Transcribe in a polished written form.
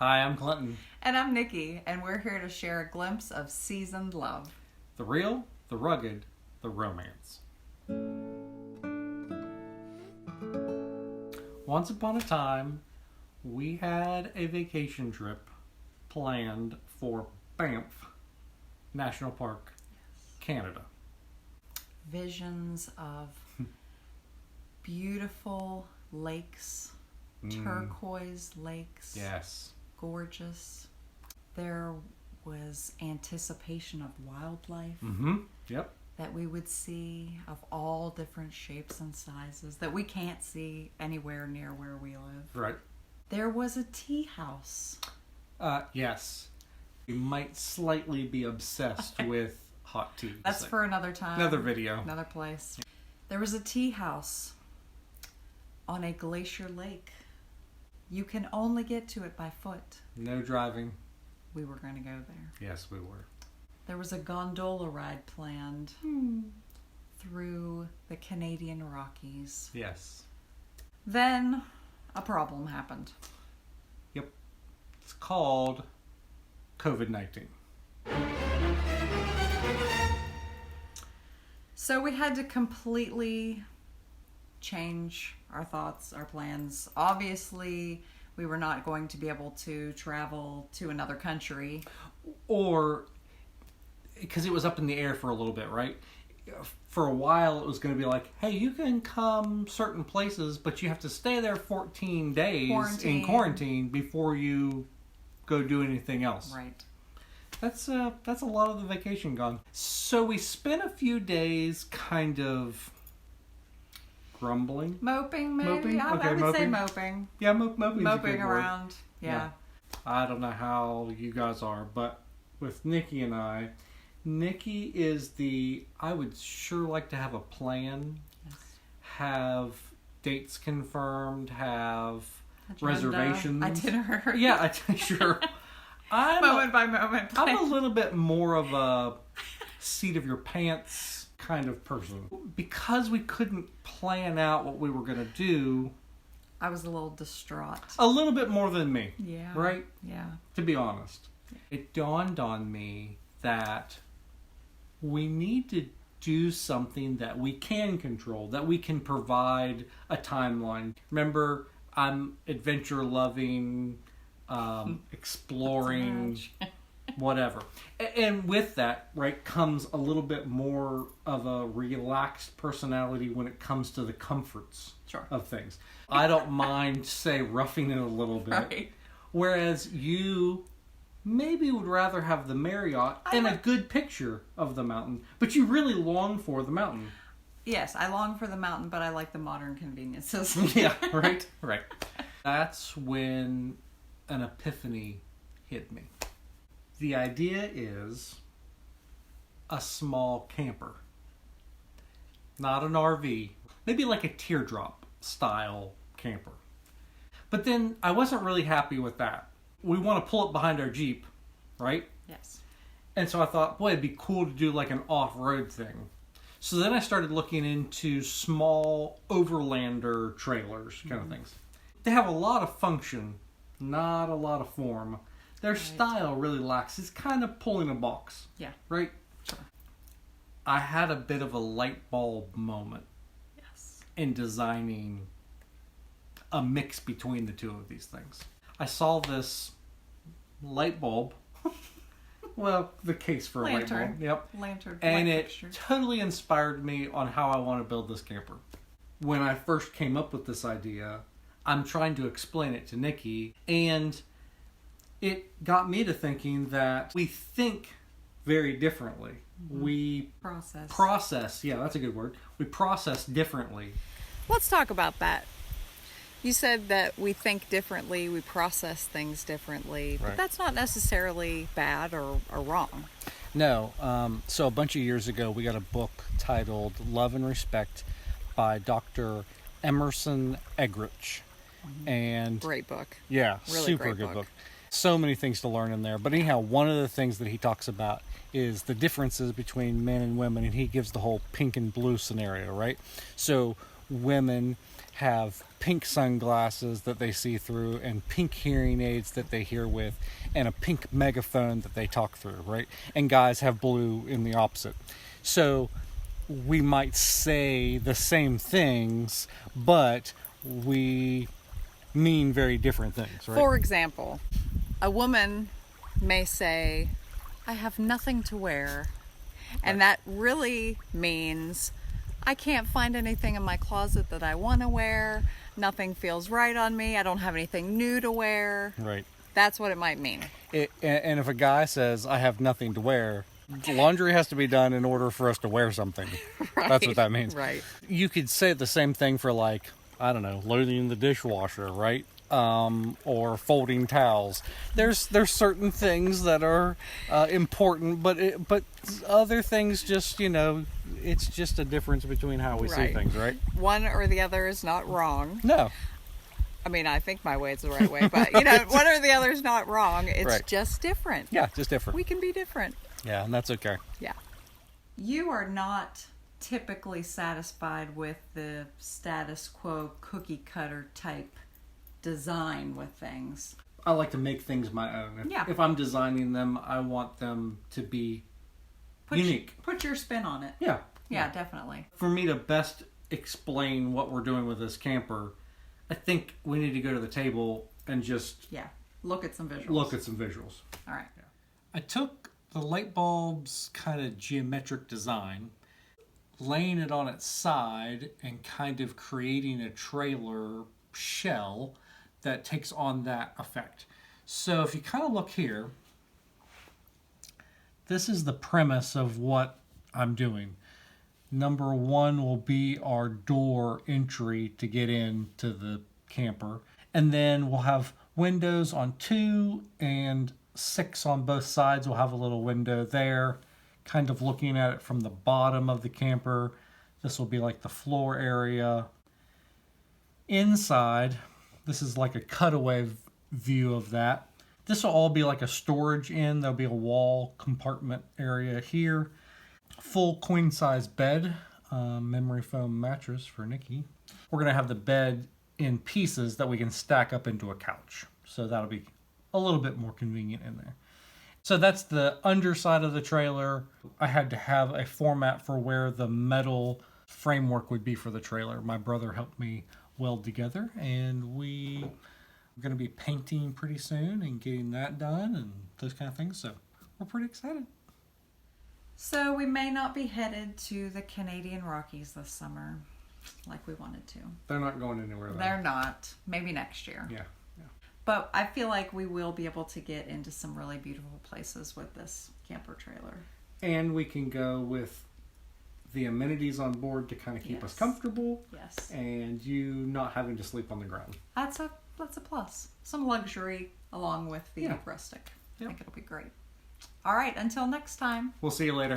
Hi, I'm Clinton. And I'm Nikki, and we're here to share a glimpse of seasoned love. The real, the rugged, the romance. Once upon a time, we had a vacation trip planned for Banff National Park, Canada. Visions of beautiful lakes, turquoise lakes. Yes. Gorgeous. There was anticipation of wildlife Yep. that we would see of all different shapes and sizes that we can't see anywhere near where we live. Right. There was a tea house. Yes. You might slightly be obsessed with hot tea. That's for another time. Another video. Another place. There was a tea house on a glacier lake. You can only get to it by foot. No driving. We were going to go there. Yes, we were. There was a gondola ride planned through the Canadian Rockies. Yes. Then a problem happened. Yep. It's called COVID-19. So we had to completely change our thoughts, our plans. Obviously, we were not going to be able to travel to another country. Or, because it was up in the air for a little bit, right? For a while, it was going to be like, hey, you can come certain places, but you have to stay there 14 days in quarantine before you go do anything else. Right. That's a lot of the vacation gone. So we spent a few days kind of grumbling. Moping, maybe? Moping? I Okay, would say moping. Yeah, moping's a good word. Around. Yeah. I don't know how you guys are, but with Nikki and I, Nikki is I would sure like to have a plan, Yes. have dates confirmed, have Agenda, reservations. Itinerary. Yeah, sure. Moment by moment. I'm a little bit more of a seat of your pants kind of person. Because we couldn't plan out what we were going to do. I was a little distraught. A little bit more than me. Yeah. Right? Yeah. To be honest. It dawned on me that we need to do something that we can control, that we can provide a timeline. Remember, I'm adventure loving, exploring, whatever. And with that, right, comes a little bit more of a relaxed personality when it comes to the comforts of things. I don't mind, say, roughing it a little bit. Right. Whereas you maybe would rather have the Marriott and a good picture of the mountain, but you really long for the mountain. Yes, I long for the mountain, but I like the modern conveniences. Yeah, right. That's when an epiphany hit me. The idea is a small camper. Not an RV. Maybe like a teardrop style camper. But then I wasn't really happy with that. We want to pull it behind our Jeep, right? Yes. And so I thought, boy, it'd be cool to do like an off-road thing. So then I started looking into small overlander trailers kind of things. They have a lot of function, not a lot of form. Their style really lacks. It's kind of pulling a box. Yeah. Right? Sure. I had a bit of a light bulb moment in designing a mix between the two of these things. I saw this light bulb. Well, the case for a light bulb. Yep. Lantern. And it totally inspired me on how I want to build this camper. When I first came up with this idea, I'm trying to explain it to Nikki, and it got me to thinking that we think very differently. We process. Yeah, that's a good word. We process differently. Let's talk about that. You said that we think differently, we process things differently, but that's not necessarily bad or wrong. No. So a bunch of years ago, we got a book titled Love and Respect by Dr. Emerson Eggerichs. And great book. Yeah, really super good book. So many things to learn in there. But anyhow, one of the things that he talks about is the differences between men and women, and he gives the whole pink and blue scenario, right? So women have pink sunglasses that they see through, and pink hearing aids that they hear with, and a pink megaphone that they talk through, right? And guys have blue in the opposite. So we might say the same things, but we mean very different things, right? For example, a woman may say, I have nothing to wear. And that really means I can't find anything in my closet that I want to wear. Nothing feels right on me. I don't have anything new to wear. Right. That's what it might mean. And if a guy says, I have nothing to wear, laundry has to be done in order for us to wear something. Right. That's what that means. Right. You could say the same thing for, like, I don't know, loading the dishwasher, right? Or folding towels. There's certain things that are important, but other things just, it's just a difference between how we see things, right? One or the other is not wrong. No. I mean, I think my way is the right way, but one or the other is not wrong. It's just different. Yeah, just different. We can be different. Yeah, and that's okay. Yeah. You are not typically satisfied with the status quo cookie cutter type design with things. I like to make things my own. If I'm designing them, I want them to be unique. Put your spin on it. Yeah. Yeah, definitely. For me to best explain what we're doing with this camper, I think we need to go to the table and just look at some visuals. All right. Yeah. I took the light bulb's kind of geometric design, laying it on its side and kind of creating a trailer shell that takes on that effect. So if you kind of look here, this is the premise of what I'm doing. Number one will be our door entry to get into the camper. And then we'll have windows on 2 and 6 on both sides. We'll have a little window there, kind of looking at it from the bottom of the camper. This will be like the floor area. Inside, this is like a cutaway view of that. This will all be like a storage in. There'll be a wall compartment area here. Full queen size bed, memory foam mattress for Nikki. We're going to have the bed in pieces that we can stack up into a couch. So that'll be a little bit more convenient in there. So that's the underside of the trailer. I had to have a format for where the metal framework would be for the trailer. My brother helped me weld together, and we are going to be painting pretty soon and getting that done and those kind of things. So we're pretty excited. So we may not be headed to the Canadian Rockies this summer like we wanted to. They're not going anywhere though. They're not. Maybe next year. Yeah. But I feel like we will be able to get into some really beautiful places with this camper trailer. And we can go with the amenities on board to kind of keep us comfortable. Yes. And you not having to sleep on the ground. That's a plus. Some luxury along with the rustic. I think it'll be great. All right, until next time. We'll see you later.